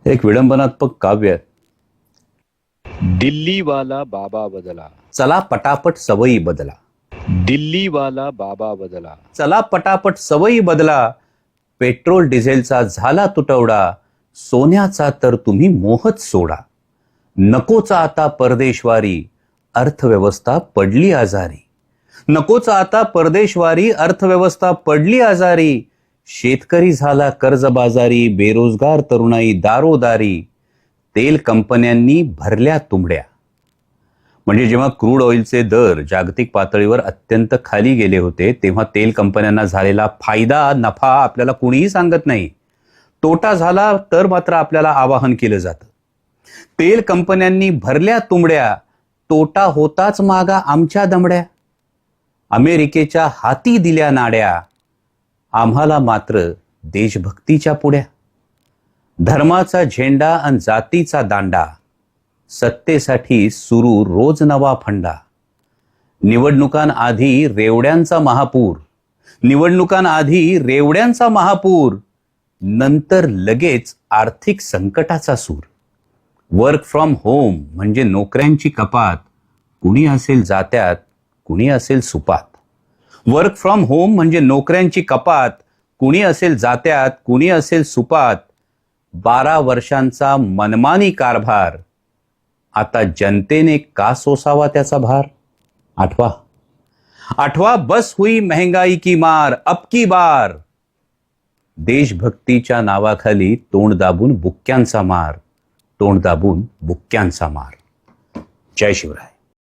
एक विडंबनात्मक काव्य आहे. दिल्ली वाला बाबा बदला, चला पटापट सवयी बदला. दिल्ली वाला बाबा बदला, चला पटापट सवयी बदला. पेट्रोल डिझेलचा झाला तुटवडा, सोन्याचा तर तुम्ही मोहच सोडा. नकोचा आता परदेशवारी, अर्थव्यवस्था पडली आजारी. नकोचा आता परदेशवारी, अर्थव्यवस्था पडली आजारी. शेतकरी झाला कर्जबाजारी, बेरोजगार तरुणाई दारोदारी. तेल कंपन्यांनी भरल्या तुंबड्या. म्हणजे जेव्हा क्रूड ऑइलचे दर जागतिक पातळीवर अत्यंत खाली गेले होते तेव्हा तेल कंपन्यांना झालेला फायदा नफा आपल्याला कुणीही सांगत नाही. तोटा झाला तर मात्र आपल्याला आवाहन केलं जातं. तेल कंपन्यांनी भरल्या तुंबड्या, तोटा होताच मागा आमच्या दमड्या. अमेरिकेच्या हाती दिल्या नाड्या, आम्हाला मात्र देशभक्तीच्या पुड्या. धर्माचा झेंडा आणि जातीचा दांडा, सत्तेसाठी सुरू रोज नवा फंडा. निवडणुकांआधी रेवड्यांचा महापूर, निवडणुकांआधी रेवड्यांचा महापूर. नंतर लगेच आर्थिक संकटाचा सूर. वर्क फ्रॉम होम म्हणजे नोकऱ्यांची कपात, कुणी असेल जात्यात कुणी असेल सुपात. वर्क फ्रॉम होम म्हणजे नोकऱ्यांची कपात, कुणी असेल जात्यात कुणी असेल सुपात. 12 वर्षांचा मनमानी कारभार, आता जनतेने का सोसावा त्याचा भार. आठवा बस हुई महंगाई की मार अब की बार. देशभक्तीच्या नावाखाली तोंड दाबून बुक्क्यांचा मार, तोंड दाबून बुक्क्यांचा मार. जय शिवराय.